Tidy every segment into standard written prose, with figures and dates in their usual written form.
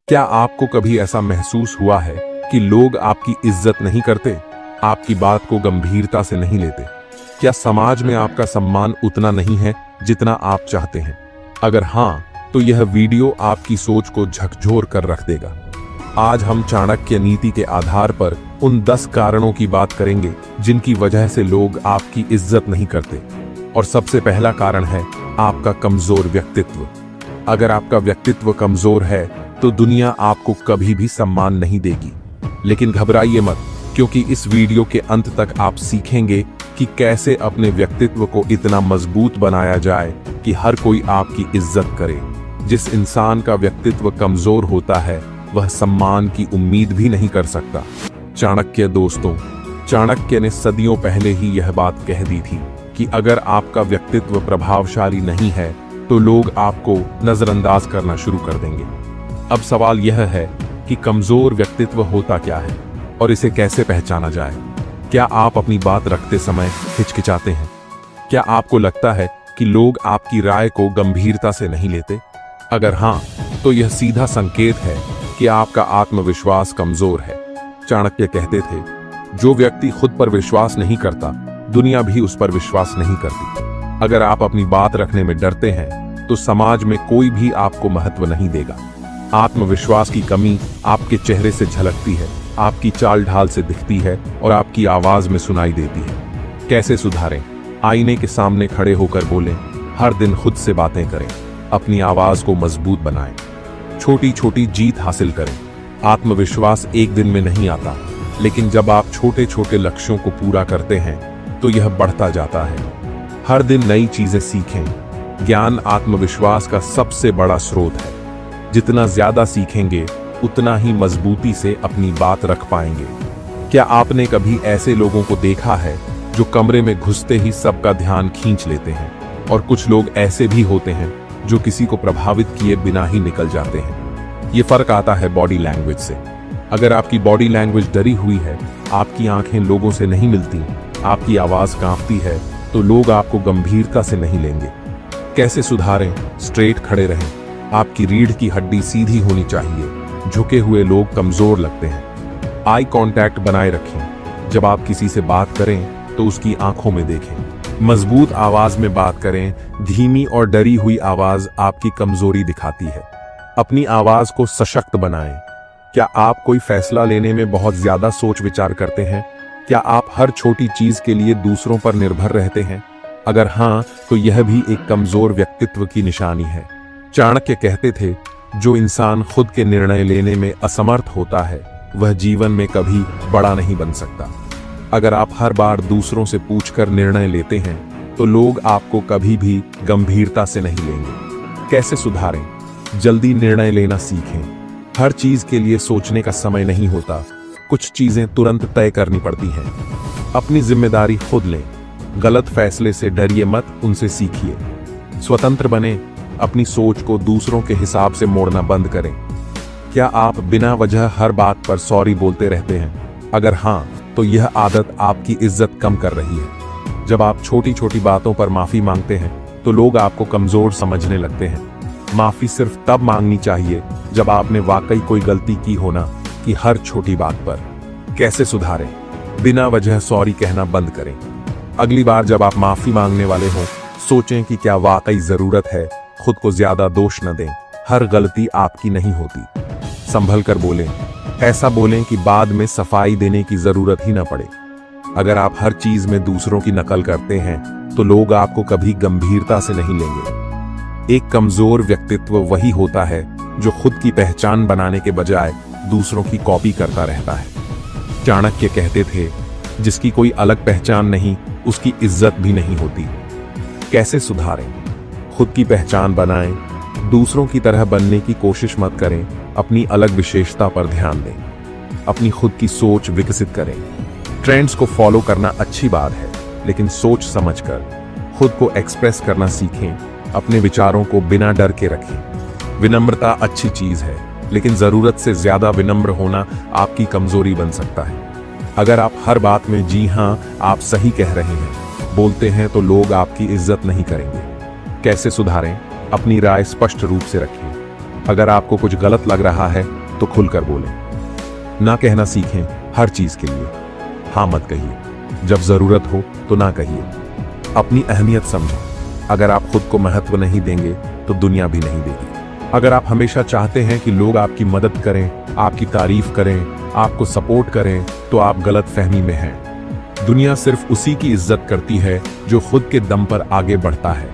क्या आपको कभी ऐसा महसूस हुआ है कि लोग आपकी इज्जत नहीं करते, आपकी बात को गंभीरता से नहीं लेते? क्या समाज में आपका सम्मान उतना नहीं है जितना आप चाहते हैं? अगर हाँ, तो यह वीडियो आपकी सोच को झकझोर कर रख देगा। आज हम चाणक्य नीति के आधार पर उन 10 कारणों की बात करेंगे जिनकी वजह से लोग आपकी इज्जत नहीं करते। और सबसे पहला कारण है आपका कमजोर व्यक्तित्व। अगर आपका व्यक्तित्व कमजोर है तो दुनिया आपको कभी भी सम्मान नहीं देगी। लेकिन घबराइए मत, क्योंकि इस वीडियो के अंत तक आप सीखेंगे कि कैसे अपने व्यक्तित्व को इतना मजबूत बनाया जाए कि हर कोई आपकी इज्जत करे। जिस इंसान का व्यक्तित्व कमजोर होता है वह सम्मान की उम्मीद भी नहीं कर सकता। चाणक्य दोस्तों, चाणक्य ने सदियों पहले ही यह बात कह दी थी कि अगर आपका व्यक्तित्व प्रभावशाली नहीं है तो लोग आपको नजरअंदाज करना शुरू कर देंगे। अब सवाल यह है कि कमजोर व्यक्तित्व होता क्या है और इसे कैसे पहचाना जाए। क्या आप अपनी बात रखते समय हिचकिचाते हैं? क्या आपको लगता है कि लोग आपकी राय को गंभीरता से नहीं लेते? अगर हाँ, तो यह सीधा संकेत है कि आपका आत्मविश्वास कमजोर है। चाणक्य कहते थे, जो व्यक्ति खुद पर विश्वास नहीं करता, दुनिया भी उस पर विश्वास नहीं करती। अगर आप अपनी बात रखने में डरते हैं तो समाज में कोई भी आपको महत्व नहीं देगा। आत्मविश्वास की कमी आपके चेहरे से झलकती है, आपकी चाल ढाल से दिखती है और आपकी आवाज में सुनाई देती है। कैसे सुधारें? आईने के सामने खड़े होकर बोलें, हर दिन खुद से बातें करें, अपनी आवाज को मजबूत बनाएं, छोटी छोटी जीत हासिल करें। आत्मविश्वास एक दिन में नहीं आता, लेकिन जब आप छोटे छोटे लक्ष्यों को पूरा करते हैं तो यह बढ़ता जाता है। हर दिन नई चीजें सीखें। ज्ञान आत्मविश्वास का सबसे बड़ा स्रोत है। जितना ज्यादा सीखेंगे उतना ही मजबूती से अपनी बात रख पाएंगे। क्या आपने कभी ऐसे लोगों को देखा है जो कमरे में घुसते ही सबका ध्यान खींच लेते हैं? और कुछ लोग ऐसे भी होते हैं जो किसी को प्रभावित किए बिना ही निकल जाते हैं। ये फर्क आता है बॉडी लैंग्वेज से। अगर आपकी बॉडी लैंग्वेज डरी हुई है, आपकी आंखें लोगों से नहीं मिलती, आपकी आवाज कांपती है, तो लोग आपको गंभीरता से नहीं लेंगे। कैसे सुधारें? स्ट्रेट खड़े रहें। आपकी रीढ़ की हड्डी सीधी होनी चाहिए। झुके हुए लोग कमजोर लगते हैं। आई कांटेक्ट बनाए रखें। जब आप किसी से बात करें तो उसकी आंखों में देखें। मजबूत आवाज में बात करें। धीमी और डरी हुई आवाज आपकी कमजोरी दिखाती है। अपनी आवाज को सशक्त बनाएं। क्या आप कोई फैसला लेने में बहुत ज्यादा सोच विचार करते हैं? क्या आप हर छोटी चीज के लिए दूसरों पर निर्भर रहते हैं? अगर हाँ, तो यह भी एक कमजोर व्यक्तित्व की निशानी है। चाणक्य कहते थे, जो इंसान खुद के निर्णय लेने में असमर्थ होता है वह जीवन में कभी बड़ा नहीं बन सकता। अगर आप हर बार दूसरों से पूछकर निर्णय लेते हैं तो लोग आपको कभी भी गंभीरता से नहीं लेंगे। कैसे सुधारें? जल्दी निर्णय लेना सीखें। हर चीज के लिए सोचने का समय नहीं होता। कुछ चीजें तुरंत तय करनी पड़ती हैं। अपनी जिम्मेदारी खुद लें। गलत फैसले से डरिए मत, उनसे सीखिए। स्वतंत्र बने। अपनी सोच को दूसरों के हिसाब से मोड़ना बंद करें। क्या आप बिना वजह हर बात पर सॉरी बोलते रहते हैं? अगर हाँ, तो यह आदत आपकी इज्जत कम कर रही है। जब आप छोटी छोटी बातों पर माफी मांगते हैं तो लोग आपको कमजोर समझने लगते हैं। माफी सिर्फ तब मांगनी चाहिए जब आपने वाकई कोई गलती की हो, ना कि हर छोटी बात पर। कैसे सुधारें? बिना वजह सॉरी कहना बंद करें। अगली बार जब आप माफी मांगने वाले हों, सोचें कि क्या वाकई जरूरत है। खुद को ज्यादा दोष न दें। हर गलती आपकी नहीं होती। संभल कर बोलें। ऐसा बोलें कि बाद में सफाई देने की जरूरत ही न पड़े। अगर आप हर चीज में दूसरों की नकल करते हैं तो लोग आपको कभी गंभीरता से नहीं लेंगे। एक कमजोर व्यक्तित्व वही होता है जो खुद की पहचान बनाने के बजाय दूसरों की कॉपी करता रहता है। चाणक्य कहते थे, जिसकी कोई अलग पहचान नहीं, उसकी इज्जत भी नहीं होती। कैसे सुधारें? खुद की पहचान बनाएं। दूसरों की तरह बनने की कोशिश मत करें। अपनी अलग विशेषता पर ध्यान दें। अपनी खुद की सोच विकसित करें। ट्रेंड्स को फॉलो करना अच्छी बात है, लेकिन सोच समझकर खुद को एक्सप्रेस करना सीखें। अपने विचारों को बिना डर के रखें। विनम्रता अच्छी चीज है, लेकिन जरूरत से ज्यादा विनम्र होना आपकी कमजोरी बन सकता है। अगर आप हर बात में जी हां, आप सही कह रहे हैं बोलते हैं तो लोग आपकी इज्जत नहीं करेंगे। कैसे सुधारें? अपनी राय स्पष्ट रूप से रखें। अगर आपको कुछ गलत लग रहा है तो खुलकर बोलें। ना कहना सीखें हर चीज के लिए। हाँ मत कहिए, जब जरूरत हो तो ना कहिए। अपनी अहमियत समझो, अगर आप खुद को महत्व नहीं देंगे तो दुनिया भी नहीं देगी। अगर आप हमेशा चाहते हैं कि लोग आपकी मदद करें, आपकी तारीफ करें, आपको सपोर्ट करें, तो आप गलत फहमी में हैं। दुनिया सिर्फ उसी की इज्जत करती है जो खुद के दम पर आगे बढ़ता है।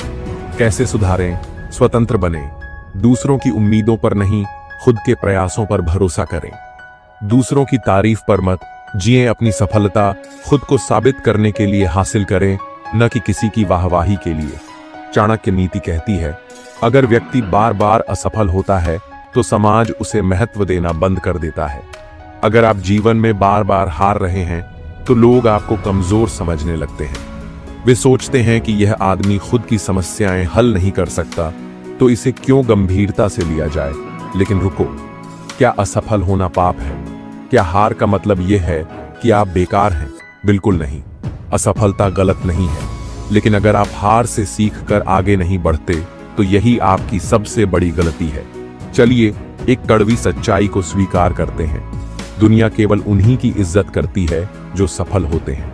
कैसे सुधारें? स्वतंत्र बने, दूसरों की उम्मीदों पर नहीं, खुद के प्रयासों पर भरोसा करें। दूसरों की तारीफ पर मत जिए, अपनी सफलता खुद को साबित करने के लिए हासिल करें, न कि किसी की वाहवाही के लिए। चाणक्य नीति कहती है, अगर व्यक्ति बार बार असफल होता है तो समाज उसे महत्व देना बंद कर देता है। अगर आप जीवन में बार बार हार रहे हैं तो लोग आपको कमजोर समझने लगते हैं। वे सोचते हैं कि यह आदमी खुद की समस्याएं हल नहीं कर सकता, तो इसे क्यों गंभीरता से लिया जाए। लेकिन रुको, क्या असफल होना पाप है? क्या हार का मतलब यह है कि आप बेकार हैं? बिल्कुल नहीं। असफलता गलत नहीं है, लेकिन अगर आप हार से सीख कर आगे नहीं बढ़ते तो यही आपकी सबसे बड़ी गलती है। चलिए एक कड़वी सच्चाई को स्वीकार करते हैं, दुनिया केवल उन्हीं की इज्जत करती है जो सफल होते हैं।